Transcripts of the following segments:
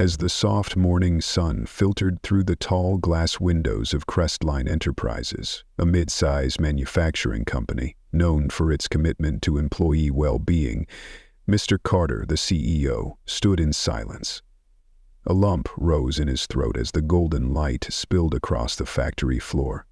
As the soft morning sun filtered through the tall glass windows of Crestline Enterprises, a mid-size manufacturing company known for its commitment to employee well-being, Mr. Carter, the CEO, stood in silence. A lump rose in his throat as the golden light spilled across the factory floor.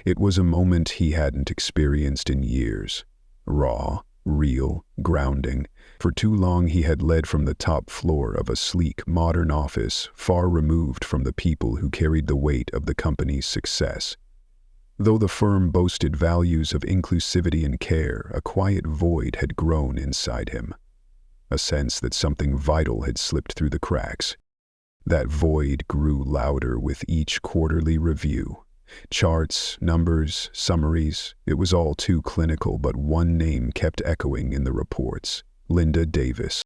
It was a moment he hadn't experienced in years. Raw, real, grounding. For too long he had led from the top floor of a sleek, modern office, far removed from the people who carried the weight of the company's success. Though the firm boasted values of inclusivity and care, a quiet void had grown inside him. A sense that something vital had slipped through the cracks. That void grew louder with each quarterly review. Charts, numbers, summaries, it was all too clinical, but one name kept echoing in the reports: Linda Davis.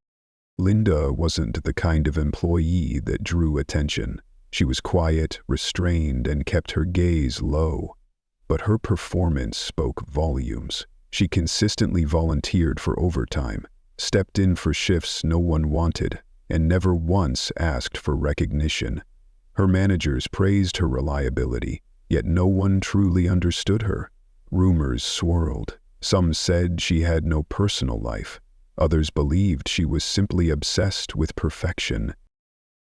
Linda wasn't the kind of employee that drew attention. She was quiet, restrained, and kept her gaze low. But her performance spoke volumes. She consistently volunteered for overtime, stepped in for shifts no one wanted, and never once asked for recognition. Her managers praised her reliability, yet no one truly understood her. Rumors swirled. Some said she had no personal life. Others believed she was simply obsessed with perfection.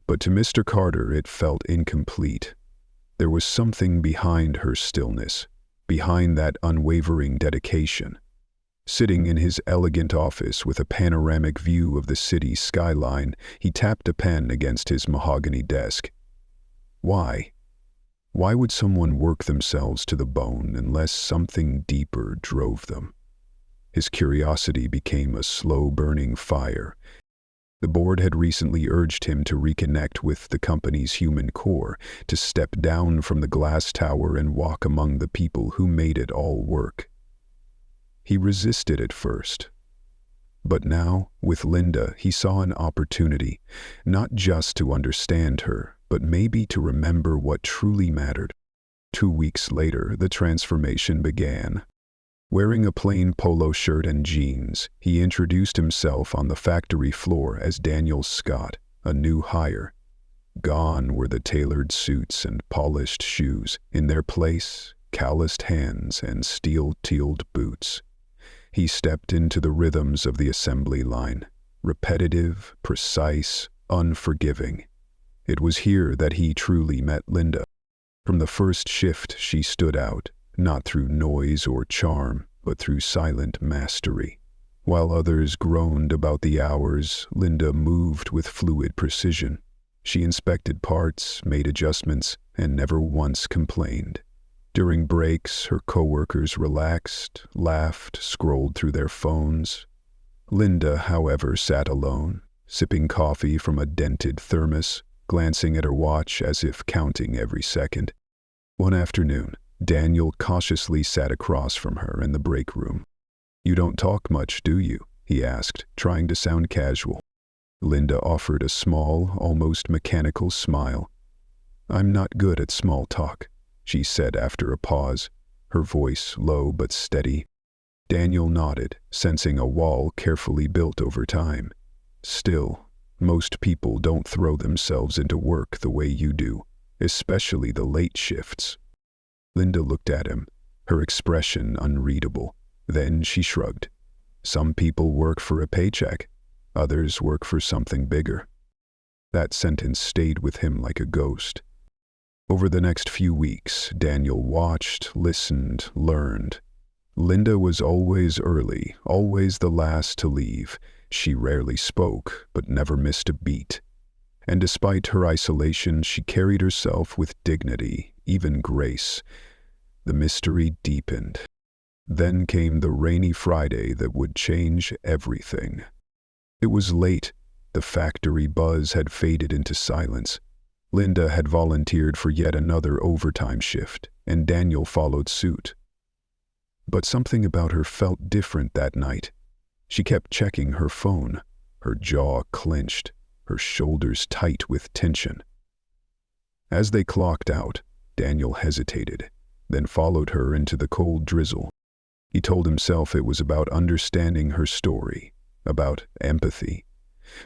But to Mr. Carter it felt incomplete. There was something behind her stillness, behind that unwavering dedication. Sitting in his elegant office with a panoramic view of the city skyline, he tapped a pen against his mahogany desk. Why? Why would someone work themselves to the bone unless something deeper drove them? His curiosity became a slow-burning fire. The board had recently urged him to reconnect with the company's human core, to step down from the glass tower and walk among the people who made it all work. He resisted at first. But now, with Linda, he saw an opportunity, not just to understand her, but maybe to remember what truly mattered. 2 weeks later, the transformation began. Wearing a plain polo shirt and jeans, he introduced himself on the factory floor as Daniel Scott, a new hire. Gone were the tailored suits and polished shoes. In their place, calloused hands and steel-toed boots. He stepped into the rhythms of the assembly line, repetitive, precise, unforgiving. It was here that he truly met Linda. From the first shift she stood out, not through noise or charm, but through silent mastery. While others groaned about the hours, Linda moved with fluid precision. She inspected parts, made adjustments, and never once complained. During breaks, her coworkers relaxed, laughed, scrolled through their phones. Linda, however, sat alone, sipping coffee from a dented thermos, glancing at her watch as if counting every second. One afternoon, Daniel cautiously sat across from her in the break room. "You don't talk much, do you?" he asked, trying to sound casual. Linda offered a small, almost mechanical smile. "I'm not good at small talk," she said after a pause, her voice low but steady. Daniel nodded, sensing a wall carefully built over time. "Still, most people don't throw themselves into work the way you do, especially the late shifts." Linda looked at him, her expression unreadable. Then she shrugged. "Some people work for a paycheck. Others work for something bigger." That sentence stayed with him like a ghost. Over the next few weeks, Daniel watched, listened, learned. Linda was always early, always the last to leave. She rarely spoke, but never missed a beat. And despite her isolation, she carried herself with dignity, even grace. The mystery deepened. Then came the rainy Friday that would change everything. It was late. The factory buzz had faded into silence. Linda had volunteered for yet another overtime shift, and Daniel followed suit. But something about her felt different that night. She kept checking her phone, her jaw clenched, her shoulders tight with tension. As they clocked out, Daniel hesitated, then followed her into the cold drizzle. He told himself it was about understanding her story, about empathy.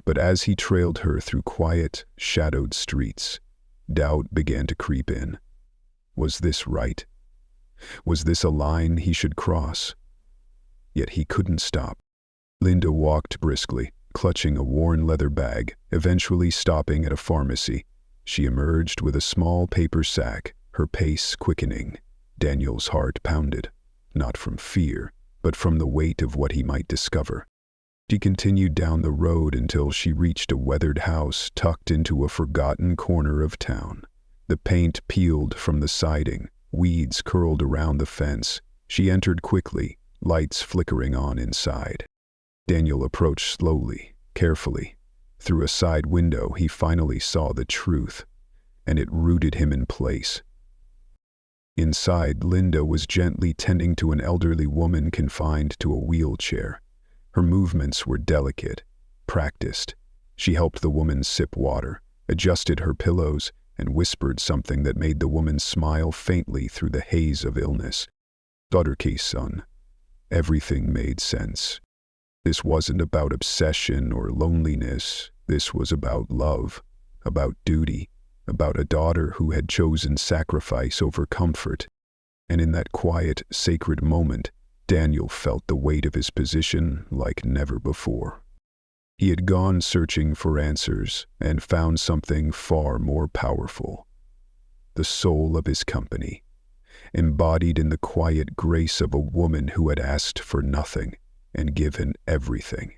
But as he trailed her through quiet, shadowed streets, doubt began to creep in. Was this right? Was this a line he should cross? Yet he couldn't stop. Linda walked briskly, clutching a worn leather bag, eventually stopping at a pharmacy. She emerged with a small paper sack, her pace quickening. Daniel's heart pounded, not from fear, but from the weight of what he might discover. She continued down the road until she reached a weathered house tucked into a forgotten corner of town. The paint peeled from the siding, weeds curled around the fence. She entered quickly, lights flickering on inside. Daniel approached slowly, carefully. Through a side window he finally saw the truth, and it rooted him in place. Inside, Linda was gently tending to an elderly woman confined to a wheelchair. Her movements were delicate, practiced. She helped the woman sip water, adjusted her pillows, and whispered something that made the woman smile faintly through the haze of illness. "Daughter, son." Everything made sense. This wasn't about obsession or loneliness. This was about love, about duty, about a daughter who had chosen sacrifice over comfort. And in that quiet, sacred moment, Daniel felt the weight of his position like never before. He had gone searching for answers and found something far more powerful. The soul of his company, embodied in the quiet grace of a woman who had asked for nothing and given everything.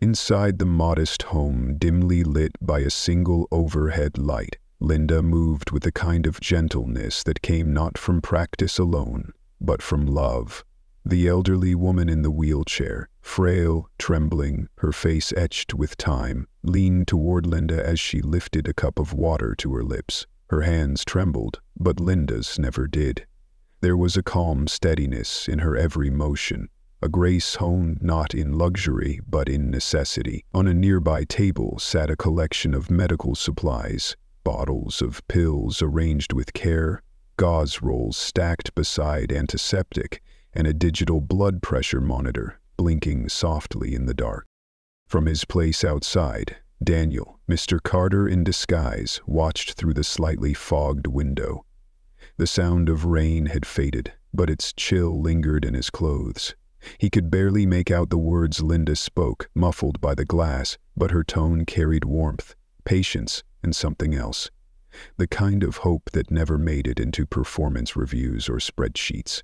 Inside the modest home, dimly lit by a single overhead light, Linda moved with a kind of gentleness that came not from practice alone, but from love. The elderly woman in the wheelchair, frail, trembling, her face etched with time, leaned toward Linda as she lifted a cup of water to her lips. Her hands trembled, but Linda's never did. There was a calm steadiness in her every motion, a grace honed not in luxury but in necessity. On a nearby table sat a collection of medical supplies, bottles of pills arranged with care, gauze rolls stacked beside antiseptic, and a digital blood pressure monitor blinking softly in the dark. From his place outside, Daniel, Mr. Carter in disguise, watched through the slightly fogged window. The sound of rain had faded, but its chill lingered in his clothes. He could barely make out the words Linda spoke, muffled by the glass, but her tone carried warmth, patience, and something else. The kind of hope that never made it into performance reviews or spreadsheets.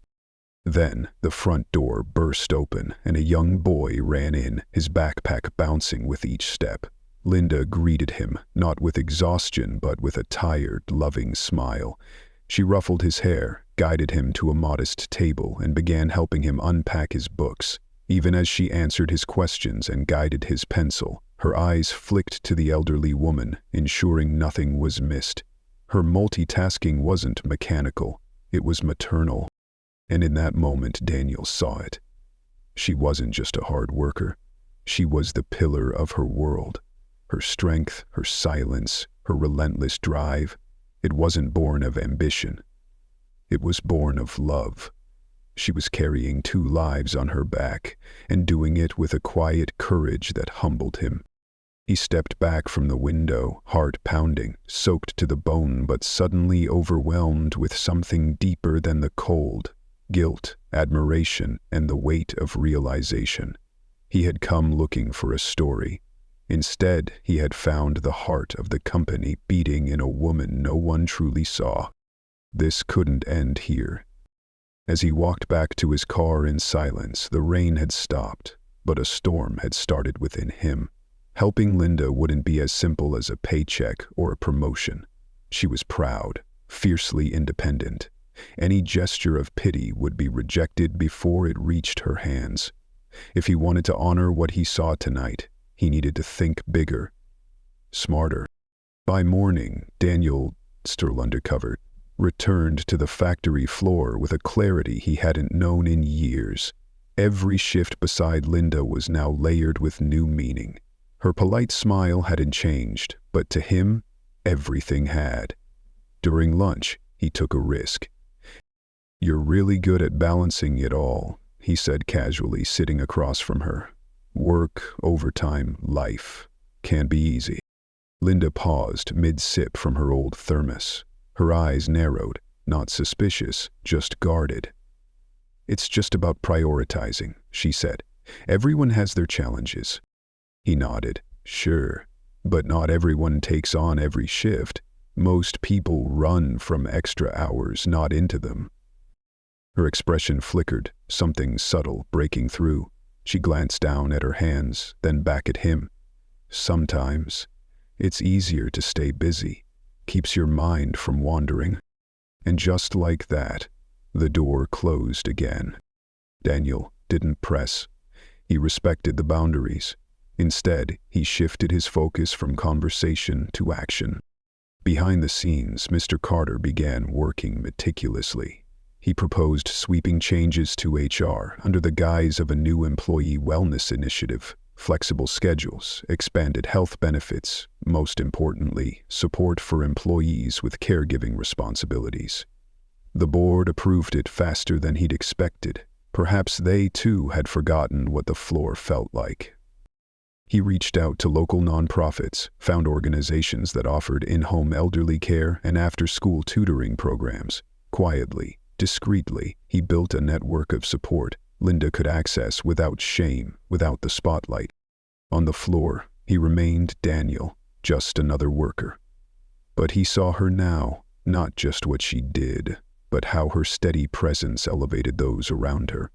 Then, the front door burst open, and a young boy ran in, his backpack bouncing with each step. Linda greeted him, not with exhaustion, but with a tired, loving smile. She ruffled his hair, guided him to a modest table, and began helping him unpack his books. Even as she answered his questions and guided his pencil, her eyes flicked to the elderly woman, ensuring nothing was missed. Her multitasking wasn't mechanical, it was maternal. And in that moment, Daniel saw it. She wasn't just a hard worker. She was the pillar of her world. Her strength, her silence, her relentless drive. It wasn't born of ambition. It was born of love. She was carrying 2 lives on her back, and doing it with a quiet courage that humbled him. He stepped back from the window, heart pounding, soaked to the bone, but suddenly overwhelmed with something deeper than the cold. Guilt, admiration, and the weight of realization. He had come looking for a story. Instead, he had found the heart of the company beating in a woman no one truly saw. This couldn't end here. As he walked back to his car in silence, the rain had stopped, but a storm had started within him. Helping Linda wouldn't be as simple as a paycheck or a promotion. She was proud, fiercely independent. Any gesture of pity would be rejected before it reached her hands. If he wanted to honor what he saw tonight, he needed to think bigger, smarter. By morning, Daniel, still undercover, returned to the factory floor with a clarity he hadn't known in years. Every shift beside Linda was now layered with new meaning. Her polite smile hadn't changed, but to him, everything had. During lunch, he took a risk. "You're really good at balancing it all," he said casually, sitting across from her. "Work, overtime, life. Can't be easy. Linda paused mid-sip from her old thermos. Her eyes narrowed, not suspicious, just guarded. It's just about prioritizing, she said. Everyone has their challenges. He nodded. Sure, but not everyone takes on every shift. Most people run from extra hours, not into them. Her expression flickered, something subtle breaking through. She glanced down at her hands, then back at him. Sometimes, it's easier to stay busy. Keeps your mind from wandering. And just like that, the door closed again. Daniel didn't press. He respected the boundaries. Instead, he shifted his focus from conversation to action. Behind the scenes, Mr. Carter began working meticulously. He proposed sweeping changes to HR under the guise of a new employee wellness initiative, flexible schedules, expanded health benefits, most importantly, support for employees with caregiving responsibilities. The board approved it faster than he'd expected. Perhaps they, too, had forgotten what the floor felt like. He reached out to local nonprofits, found organizations that offered in-home elderly care and after-school tutoring programs. Quietly, discreetly, he built a network of support Linda could access without shame, without the spotlight. On the floor, he remained Daniel, just another worker. But he saw her now, not just what she did, but how her steady presence elevated those around her.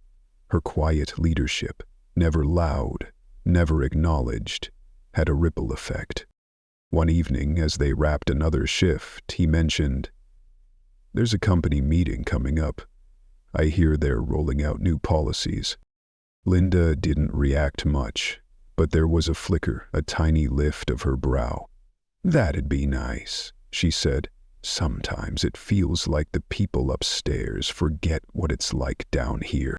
Her quiet leadership, never loud, never acknowledged, had a ripple effect. One evening, as they wrapped another shift, he mentioned, "There's a company meeting coming up. I hear they're rolling out new policies." Linda didn't react much, but there was a flicker, a tiny lift of her brow. "That'd be nice," she said. "Sometimes it feels like the people upstairs forget what it's like down here."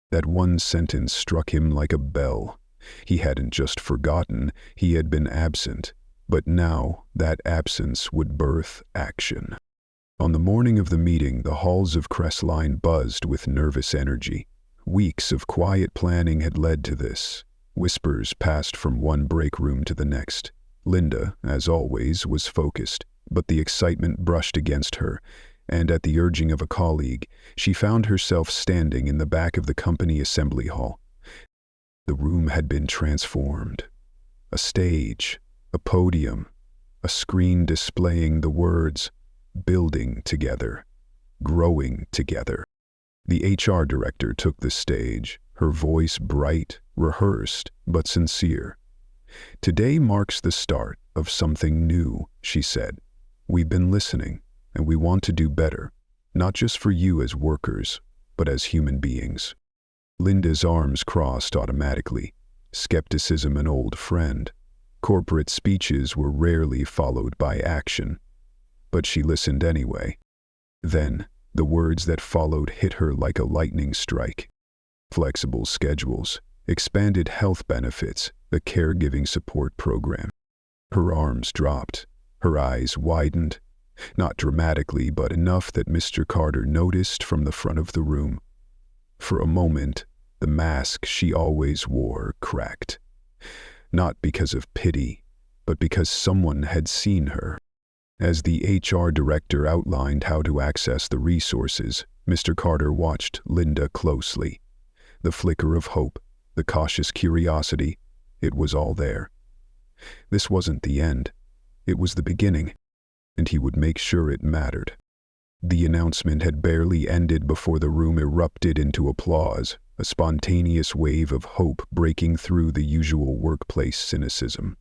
That one sentence struck him like a bell. He hadn't just forgotten, he had been absent, but now that absence would birth action. On the morning of the meeting, the halls of Crestline buzzed with nervous energy. Weeks of quiet planning had led to this. Whispers passed from one break room to the next. Linda, as always, was focused, but the excitement brushed against her, and at the urging of a colleague, she found herself standing in the back of the company assembly hall. The room had been transformed. A stage, a podium, a screen displaying the words, "Building together, growing together." The HR director took the stage, her voice bright, rehearsed, but sincere. "Today marks the start of something new," she said. "We've been listening, and we want to do better, not just for you as workers, but as human beings." Linda's arms crossed automatically. Skepticism an old friend. Corporate speeches were rarely followed by action. But she listened anyway. Then, the words that followed hit her like a lightning strike. Flexible schedules, expanded health benefits, the caregiving support program. Her arms dropped. Her eyes widened. Not dramatically, but enough that Mr. Carter noticed from the front of the room. For a moment, the mask she always wore cracked. Not because of pity, but because someone had seen her. As the HR director outlined how to access the resources, Mr. Carter watched Linda closely. The flicker of hope, the cautious curiosity, it was all there. This wasn't the end. It was the beginning, and he would make sure it mattered. The announcement had barely ended before the room erupted into applause, a spontaneous wave of hope breaking through the usual workplace cynicism.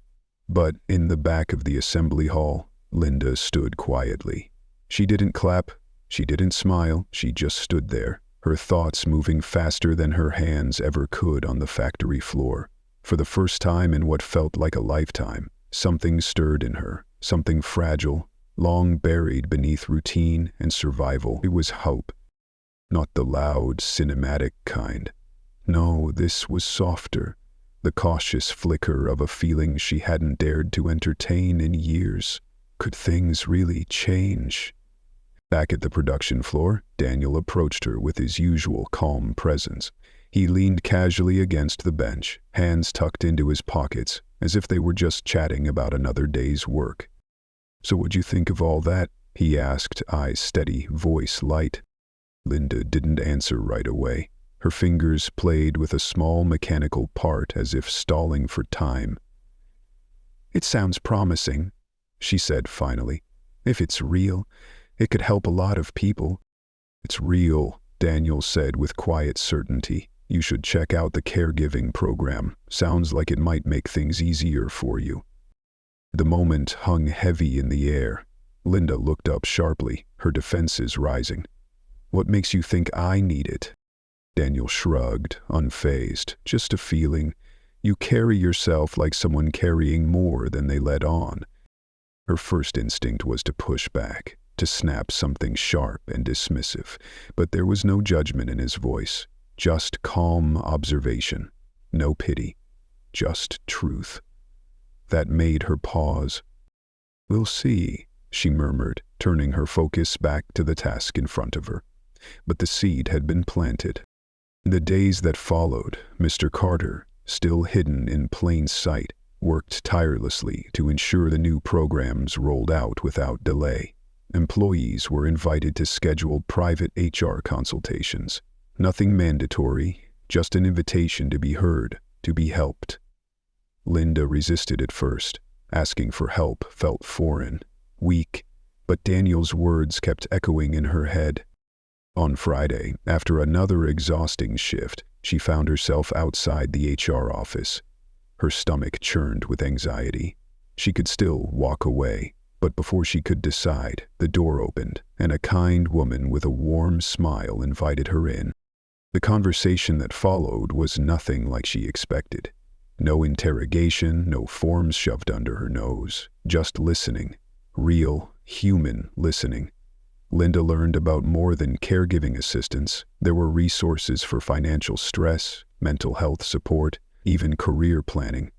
But in the back of the assembly hall, Linda stood quietly. She didn't clap, she didn't smile, she just stood there, her thoughts moving faster than her hands ever could on the factory floor. For the first time in what felt like a lifetime, something stirred in her, something fragile, long buried beneath routine and survival. It was hope. Not the loud, cinematic kind. No, this was softer, the cautious flicker of a feeling she hadn't dared to entertain in years. Could things really change? Back at the production floor, Daniel approached her with his usual calm presence. He leaned casually against the bench, hands tucked into his pockets, as if they were just chatting about another day's work. "So what'd you think of all that?" he asked, eyes steady, voice light. Linda didn't answer right away. Her fingers played with a small mechanical part as if stalling for time. "It sounds promising," she said finally. "If it's real, it could help a lot of people." "It's real," Daniel said with quiet certainty. "You should check out the caregiving program. Sounds like it might make things easier for you." The moment hung heavy in the air. Linda looked up sharply, her defenses rising. "What makes you think I need it?" Daniel shrugged, unfazed. "Just a feeling. You carry yourself like someone carrying more than they let on." Her first instinct was to push back, to snap something sharp and dismissive, but there was no judgment in his voice, just calm observation, no pity, just truth. That made her pause. "We'll see," she murmured, turning her focus back to the task in front of her. But the seed had been planted. In the days that followed, Mr. Carter, still hidden in plain sight, worked tirelessly to ensure the new programs rolled out without delay. Employees were invited to schedule private HR consultations. Nothing mandatory, just an invitation to be heard, to be helped. Linda resisted at first. Asking for help felt foreign, weak, but Daniel's words kept echoing in her head. On Friday, after another exhausting shift, she found herself outside the HR office. Her stomach churned with anxiety. She could still walk away, but before she could decide, the door opened, and a kind woman with a warm smile invited her in. The conversation that followed was nothing like she expected. No interrogation, no forms shoved under her nose, just listening. Real, human listening. Linda learned about more than caregiving assistance. There were resources for financial stress, mental health support, even career planning.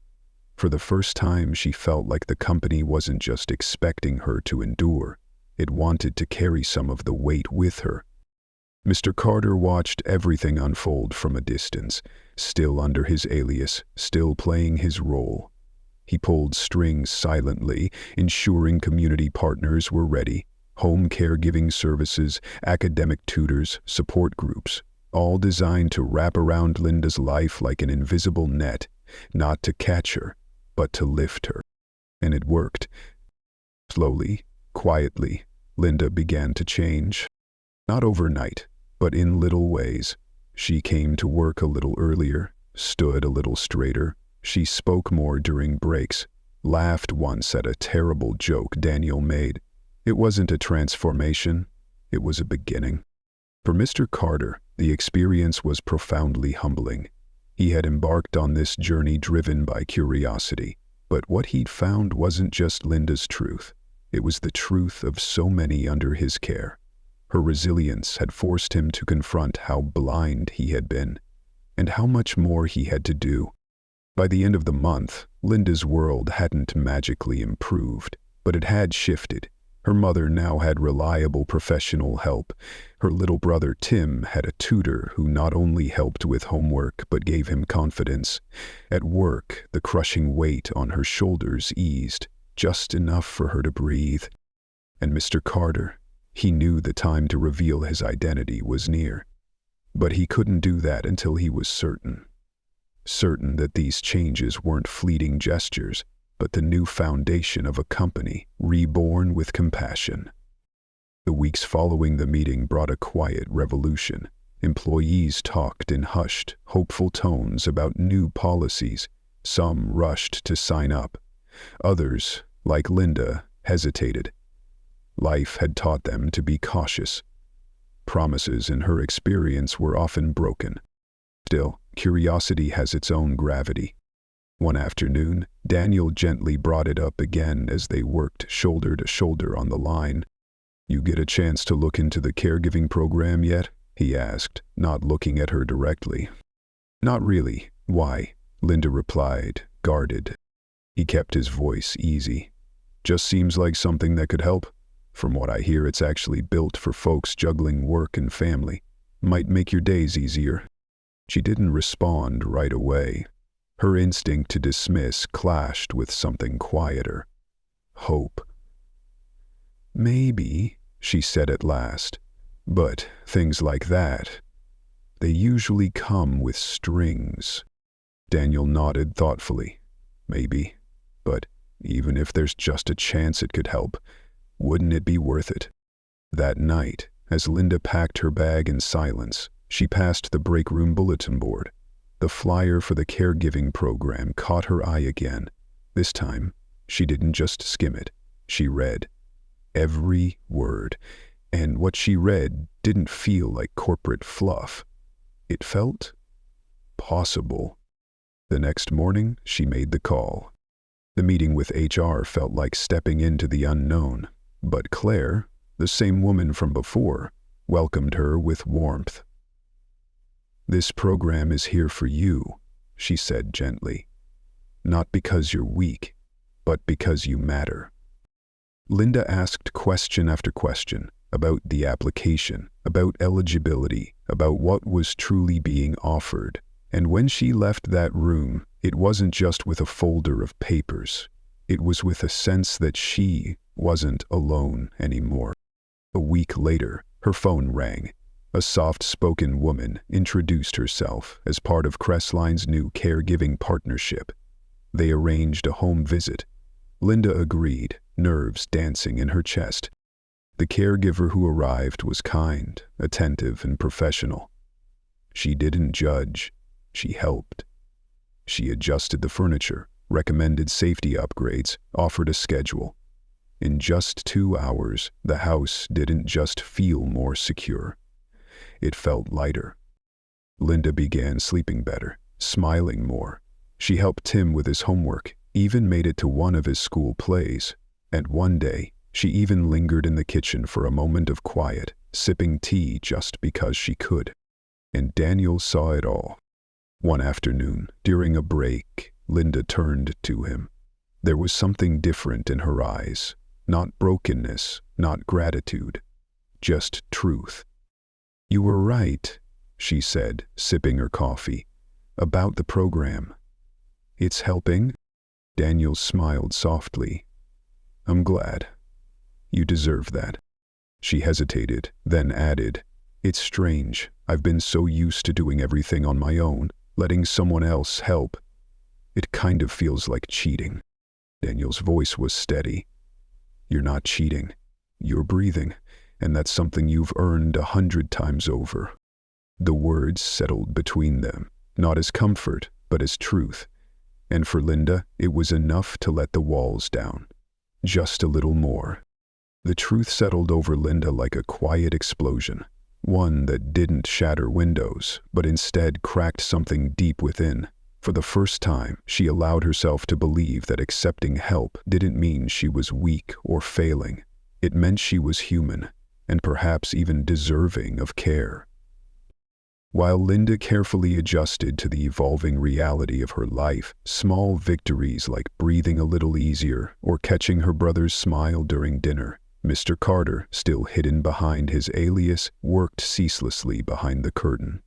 For the first time, she felt like the company wasn't just expecting her to endure. It wanted to carry some of the weight with her. Mr. Carter watched everything unfold from a distance, still under his alias, still playing his role. He pulled strings silently, ensuring community partners were ready. Home caregiving services, academic tutors, support groups, all designed to wrap around Linda's life like an invisible net, not to catch her, but to lift her. And it worked. Slowly, quietly, Linda began to change. Not overnight, but in little ways. She came to work a little earlier, stood a little straighter. She spoke more during breaks, laughed once at a terrible joke Daniel made. It wasn't a transformation, it was a beginning. For Mr. Carter, the experience was profoundly humbling. He had embarked on this journey driven by curiosity, but what he'd found wasn't just Linda's truth. It was the truth of so many under his care. Her resilience had forced him to confront how blind he had been, and how much more he had to do. By the end of the month, Linda's world hadn't magically improved, but it had shifted. Her mother now had reliable professional help. Her little brother Tim had a tutor who not only helped with homework but gave him confidence. At work, the crushing weight on her shoulders eased, just enough for her to breathe. And Mr. Carter, he knew the time to reveal his identity was near. But he couldn't do that until he was certain. Certain that these changes weren't fleeting gestures, but the new foundation of a company reborn with compassion. The weeks following the meeting brought a quiet revolution. Employees talked in hushed, hopeful tones about new policies. Some rushed to sign up. Others, like Linda, hesitated. Life had taught them to be cautious. Promises in her experience were often broken. Still, curiosity has its own gravity. One afternoon, Daniel gently brought it up again as they worked shoulder to shoulder on the line. "You get a chance to look into the caregiving program yet?" he asked, not looking at her directly. "Not really. Why?" Linda replied, guarded. He kept his voice easy. "Just seems like something that could help. From what I hear, it's actually built for folks juggling work and family. Might make your days easier." She didn't respond right away. Her instinct to dismiss clashed with something quieter. Hope. "Maybe," she said at last, "but things like that, they usually come with strings." Daniel nodded thoughtfully. "Maybe, but even if there's just a chance it could help, wouldn't it be worth it?" That night, as Linda packed her bag in silence, she passed the break room bulletin board. The flyer for the caregiving program caught her eye again. This time, she didn't just skim it. She read every word, and what she read didn't feel like corporate fluff. It felt possible. The next morning, she made the call. The meeting with HR felt like stepping into the unknown, but Claire, the same woman from before, welcomed her with warmth. "This program is here for you," she said gently. "Not because you're weak, but because you matter." Linda asked question after question about the application, about eligibility, about what was truly being offered. And when she left that room, it wasn't just with a folder of papers. It was with a sense that she wasn't alone anymore. A week later, her phone rang. A soft-spoken woman introduced herself as part of Crestline's new caregiving partnership. They arranged a home visit. Linda agreed, nerves dancing in her chest. The caregiver who arrived was kind, attentive, and professional. She didn't judge. She helped. She adjusted the furniture, recommended safety upgrades, offered a schedule. In just 2 hours, the house didn't just feel more secure. It felt lighter. Linda began sleeping better, smiling more. She helped Tim with his homework, even made it to one of his school plays. And one day, she even lingered in the kitchen for a moment of quiet, sipping tea just because she could. And Daniel saw it all. One afternoon, during a break, Linda turned to him. There was something different in her eyes. Not brokenness, not gratitude, just truth. "You were right," she said, sipping her coffee, "about the program. It's helping?" Daniel smiled softly. "I'm glad. You deserve that." She hesitated, then added, "It's strange. I've been so used to doing everything on my own, letting someone else help. It kind of feels like cheating." Daniel's voice was steady. "You're not cheating. You're breathing, and that's something you've earned 100 times over." The words settled between them, not as comfort, but as truth. And for Linda, it was enough to let the walls down. Just a little more. The truth settled over Linda like a quiet explosion, one that didn't shatter windows, but instead cracked something deep within. For the first time, she allowed herself to believe that accepting help didn't mean she was weak or failing. It meant she was human, and perhaps even deserving of care. While Linda carefully adjusted to the evolving reality of her life, small victories like breathing a little easier or catching her brother's smile during dinner, Mr. Carter, still hidden behind his alias, worked ceaselessly behind the curtain.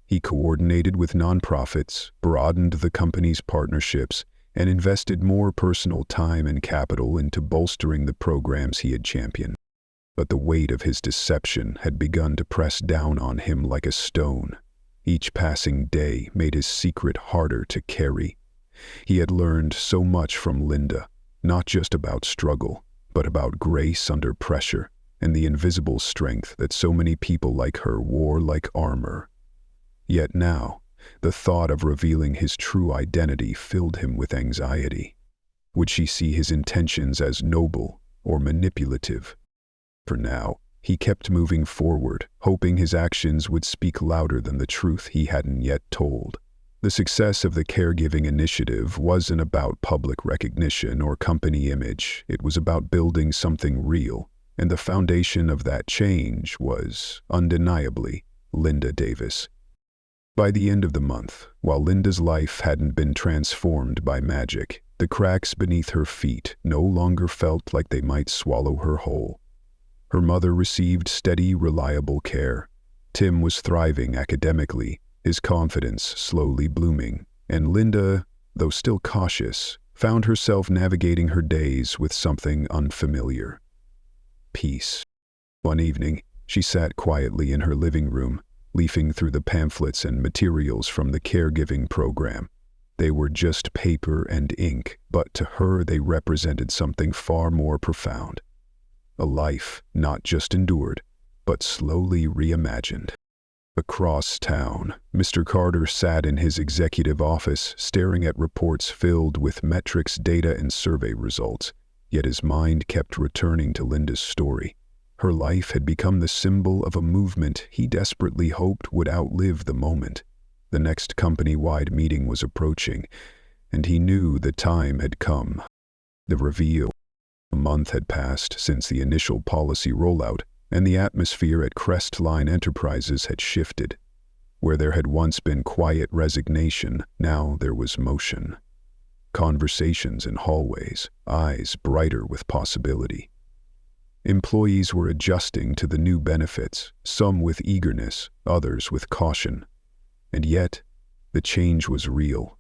He coordinated with nonprofits, broadened the company's partnerships, and invested more personal time and capital into bolstering the programs he had championed. But the weight of his deception had begun to press down on him like a stone. Each passing day made his secret harder to carry. He had learned so much from Linda, not just about struggle, but about grace under pressure and the invisible strength that so many people like her wore like armor. Yet now, the thought of revealing his true identity filled him with anxiety. Would she see his intentions as noble or manipulative? For now, he kept moving forward, hoping his actions would speak louder than the truth he hadn't yet told. The success of the caregiving initiative wasn't about public recognition or company image. It was about building something real, and the foundation of that change was, undeniably, Linda Davis. By the end of the month, while Linda's life hadn't been transformed by magic, the cracks beneath her feet no longer felt like they might swallow her whole. Her mother received steady, reliable care. Tim was thriving academically, his confidence slowly blooming, and Linda, though still cautious, found herself navigating her days with something unfamiliar: peace. One evening, she sat quietly in her living room, leafing through the pamphlets and materials from the caregiving program. They were just paper and ink, but to her they represented something far more profound. A life not just endured, but slowly reimagined. Across town, Mr. Carter sat in his executive office, staring at reports filled with metrics, data, and survey results, yet his mind kept returning to Linda's story. Her life had become the symbol of a movement he desperately hoped would outlive the moment. The next company-wide meeting was approaching, and he knew the time had come. The reveal. A month had passed since the initial policy rollout, and the atmosphere at Crestline Enterprises had shifted. Where there had once been quiet resignation, now there was motion. Conversations in hallways, eyes brighter with possibility. Employees were adjusting to the new benefits, some with eagerness, others with caution. And yet, the change was real.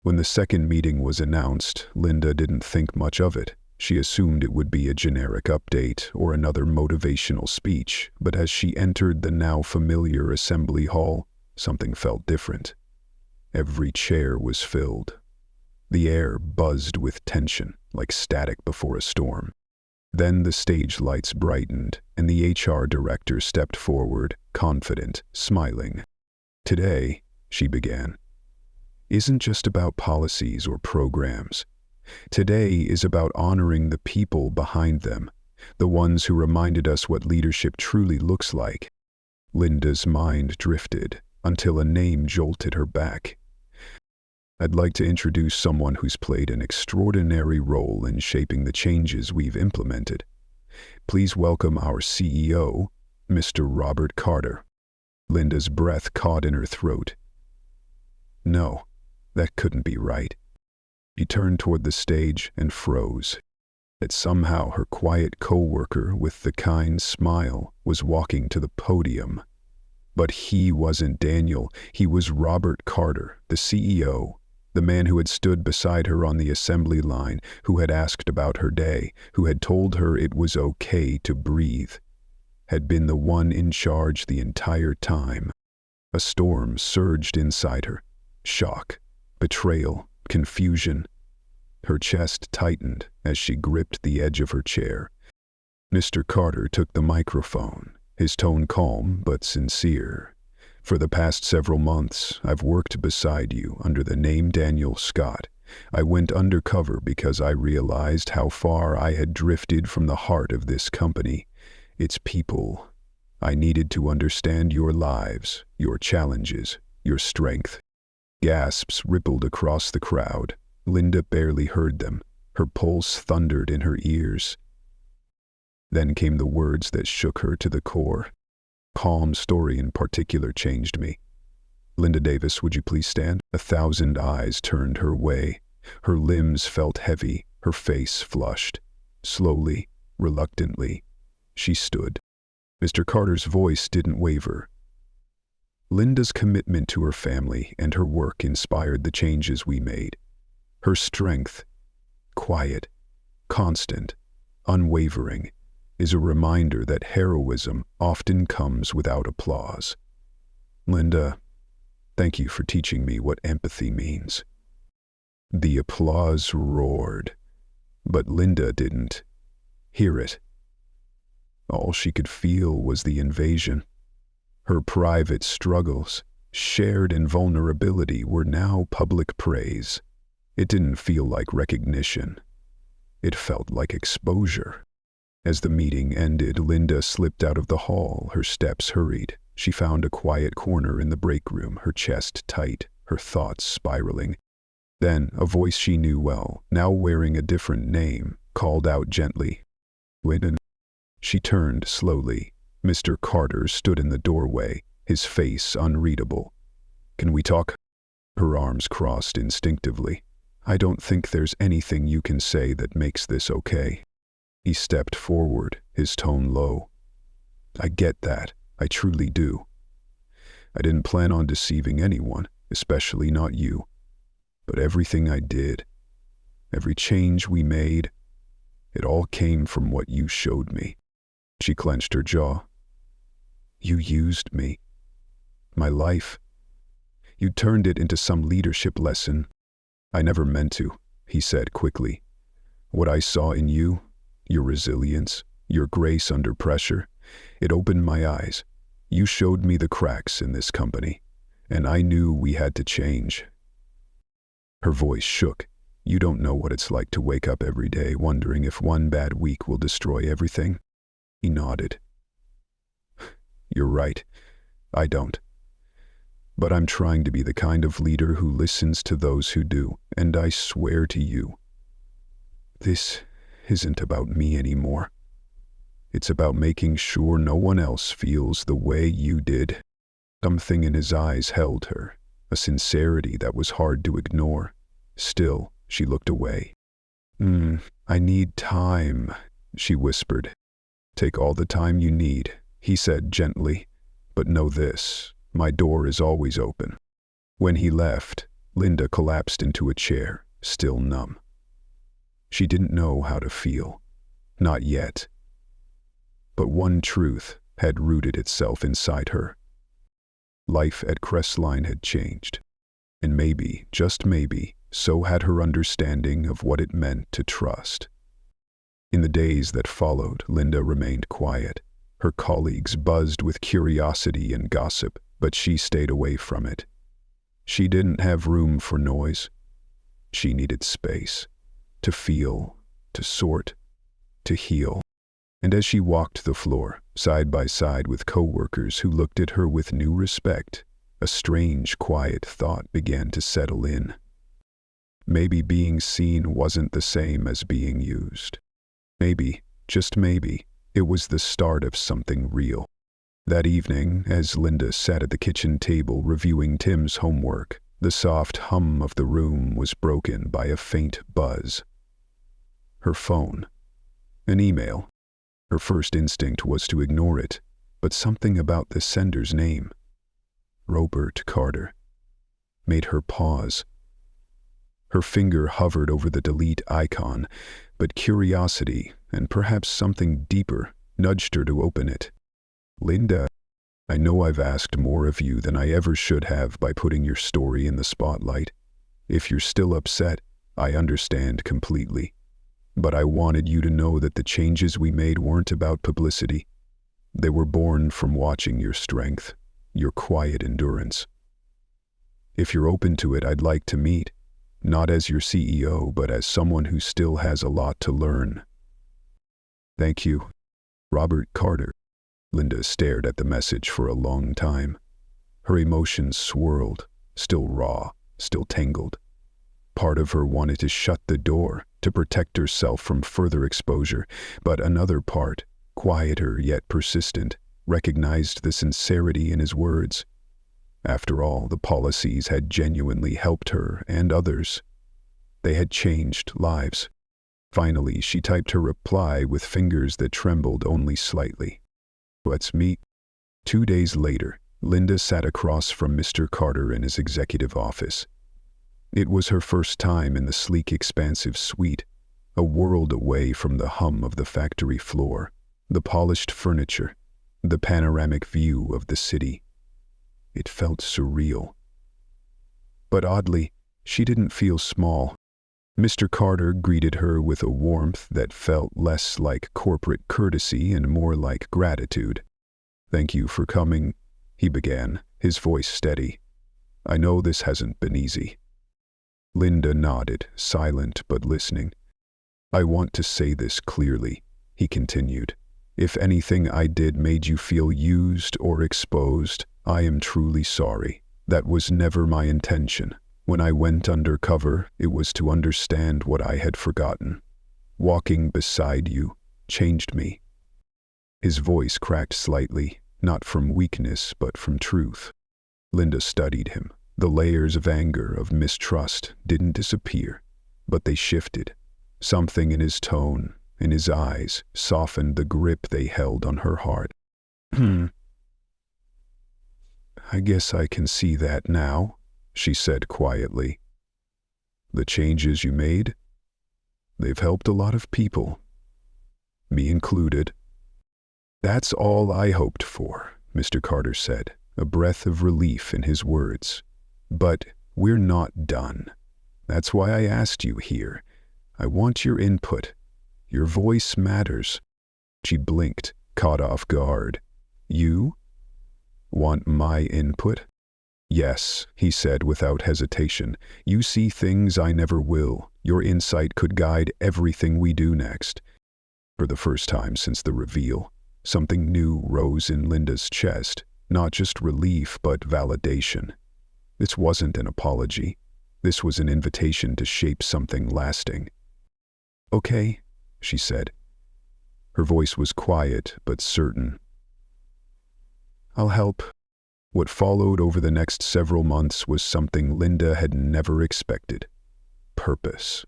When the second meeting was announced, Linda didn't think much of it. She assumed it would be a generic update or another motivational speech, but as she entered the now familiar assembly hall, something felt different. Every chair was filled. The air buzzed with tension, like static before a storm. Then the stage lights brightened, and the HR director stepped forward, confident, smiling. "Today," she began, "isn't just about policies or programs. Today is about honoring the people behind them, the ones who reminded us what leadership truly looks like." Linda's mind drifted until a name jolted her back. "I'd like to introduce someone who's played an extraordinary role in shaping the changes we've implemented. Please welcome our CEO, Mr. Robert Carter." Linda's breath caught in her throat. No, that couldn't be right. She turned toward the stage and froze. That somehow her quiet co-worker with the kind smile was walking to the podium. But he wasn't Daniel, he was Robert Carter, the CEO, the man who had stood beside her on the assembly line, who had asked about her day, who had told her it was okay to breathe, had been the one in charge the entire time. A storm surged inside her. Shock, betrayal, confusion. Her chest tightened as she gripped the edge of her chair. Mr. Carter took the microphone, his tone calm but sincere. "For the past several months, I've worked beside you under the name Daniel Scott. I went undercover because I realized how far I had drifted from the heart of this company, its people. I needed to understand your lives, your challenges, your strength." Gasps rippled across the crowd. Linda barely heard them. Her pulse thundered in her ears. Then came the words that shook her to the core. "Calm's story in particular changed me. Linda Davis, would you please stand?" 1,000 eyes turned her way. Her limbs felt heavy, her face flushed. Slowly, reluctantly, she stood. Mr. Carter's voice didn't waver. "Linda's commitment to her family and her work inspired the changes we made. Her strength, quiet, constant, unwavering, is a reminder that heroism often comes without applause. Linda, thank you for teaching me what empathy means." The applause roared, but Linda didn't hear it. All she could feel was the invasion. Her private struggles, shared in vulnerability, were now public praise. It didn't feel like recognition. It felt like exposure. As the meeting ended, Linda slipped out of the hall, her steps hurried. She found a quiet corner in the break room, her chest tight, her thoughts spiraling. Then, a voice she knew well, now wearing a different name, called out gently, "Wait." She turned slowly. Mr. Carter stood in the doorway, his face unreadable. "Can we talk?" Her arms crossed instinctively. "I don't think there's anything you can say that makes this okay." He stepped forward, his tone low. "I get that. I truly do. I didn't plan on deceiving anyone, especially not you. But everything I did, every change we made, it all came from what you showed me." She clenched her jaw. "You used me. My life. You turned it into some leadership lesson." "I never meant to," he said quickly. "What I saw in you, your resilience, your grace under pressure, it opened my eyes. You showed me the cracks in this company, and I knew we had to change." Her voice shook. "You don't know what it's like to wake up every day wondering if one bad week will destroy everything." He nodded. "You're right. I don't. But I'm trying to be the kind of leader who listens to those who do, and I swear to you, this isn't about me anymore. It's about making sure no one else feels the way you did." Something in his eyes held her, a sincerity that was hard to ignore. Still, she looked away. I need time," she whispered. "Take all the time you need," he said gently. "But know this, my door is always open." When he left, Linda collapsed into a chair, still numb. She didn't know how to feel. Not yet. But one truth had rooted itself inside her. Life at Crestline had changed. And maybe, just maybe, so had her understanding of what it meant to trust. In the days that followed, Linda remained quiet. Her colleagues buzzed with curiosity and gossip, but she stayed away from it. She didn't have room for noise. She needed space, to feel, to sort, to heal. And as she walked the floor, side by side with coworkers who looked at her with new respect, a strange, quiet thought began to settle in. Maybe being seen wasn't the same as being used. Maybe, just maybe, it was the start of something real. That evening, as Linda sat at the kitchen table reviewing Tim's homework, the soft hum of the room was broken by a faint buzz. Her phone. An email. Her first instinct was to ignore it, but something about the sender's name, Robert Carter, made her pause. Her finger hovered over the delete icon, but curiosity, and perhaps something deeper, nudged her to open it. "Linda, I know I've asked more of you than I ever should have by putting your story in the spotlight. If you're still upset, I understand completely. But I wanted you to know that the changes we made weren't about publicity. They were born from watching your strength, your quiet endurance. If you're open to it, I'd like to meet, not as your CEO, but as someone who still has a lot to learn." "Thank you, Robert Carter." Linda stared at the message for a long time. Her emotions swirled, still raw, still tangled. Part of her wanted to shut the door, to protect herself from further exposure, but another part, quieter yet persistent, recognized the sincerity in his words. After all, the policies had genuinely helped her and others. They had changed lives. Finally, she typed her reply with fingers that trembled only slightly. "Let's meet." 2 days later, Linda sat across from Mr. Carter in his executive office. It was her first time in the sleek, expansive suite, a world away from the hum of the factory floor, the polished furniture, the panoramic view of the city. It felt surreal. But oddly, she didn't feel small. Mr. Carter greeted her with a warmth that felt less like corporate courtesy and more like gratitude. "Thank you for coming," he began, his voice steady. "I know this hasn't been easy." Linda nodded, silent but listening. "I want to say this clearly," he continued. "If anything I did made you feel used or exposed, I am truly sorry. That was never my intention. When I went undercover, it was to understand what I had forgotten. Walking beside you changed me." His voice cracked slightly, not from weakness but from truth. Linda studied him. The layers of anger, of mistrust, didn't disappear, but they shifted. Something in his tone, in his eyes, softened the grip they held on her heart. "I guess I can see that now," she said quietly. The changes you made? They've helped a lot of people, me included. That's all I hoped for, Mr. Carter said, a breath of relief in his words. But we're not done. That's why I asked you here. I want your input. Your voice matters. She blinked, caught off guard. You? Want my input? Yes, he said without hesitation. You see things I never will. Your insight could guide everything we do next. For the first time since the reveal, something new rose in Linda's chest, not just relief but validation. This wasn't an apology. This was an invitation to shape something lasting. Okay, she said. Her voice was quiet but certain. I'll help. What followed over the next several months was something Linda had never expected. Purpose.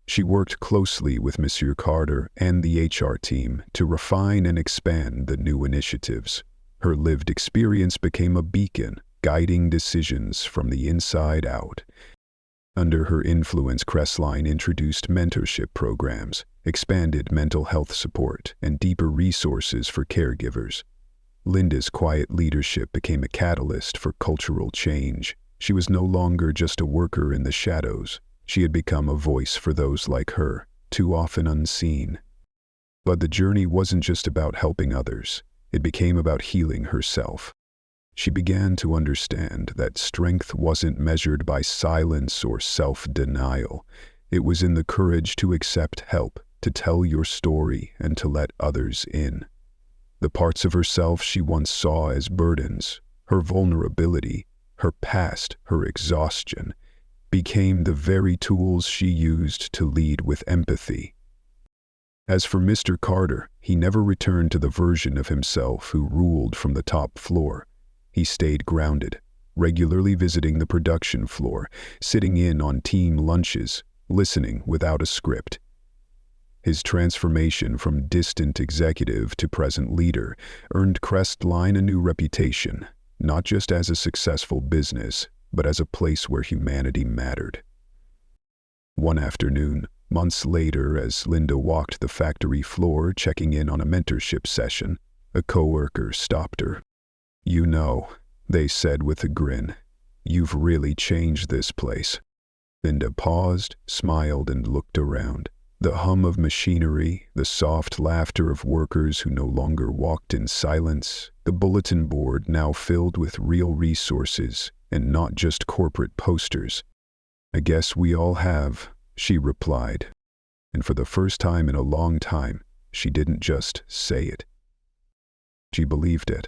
She worked closely with Monsieur Carter and the HR team to refine and expand the new initiatives. Her lived experience became a beacon, guiding decisions from the inside out. Under her influence, Crestline introduced mentorship programs, expanded mental health support, and deeper resources for caregivers. Linda's quiet leadership became a catalyst for cultural change. She was no longer just a worker in the shadows. She had become a voice for those like her, too often unseen. But the journey wasn't just about helping others. It became about healing herself. She began to understand that strength wasn't measured by silence or self-denial. It was in the courage to accept help, to tell your story, and to let others in. The parts of herself she once saw as burdens, her vulnerability, her past, her exhaustion, became the very tools she used to lead with empathy. As for Mr. Carter, he never returned to the version of himself who ruled from the top floor. He stayed grounded, regularly visiting the production floor, sitting in on team lunches, listening without a script. His transformation from distant executive to present leader earned Crestline a new reputation, not just as a successful business, but as a place where humanity mattered. One afternoon, months later, as Linda walked the factory floor checking in on a mentorship session, a coworker stopped her. You know, they said with a grin, you've really changed this place. Linda paused, smiled, and looked around. The hum of machinery, the soft laughter of workers who no longer walked in silence, the bulletin board now filled with real resources and not just corporate posters. I guess we all have, she replied. And for the first time in a long time, she didn't just say it. She believed it.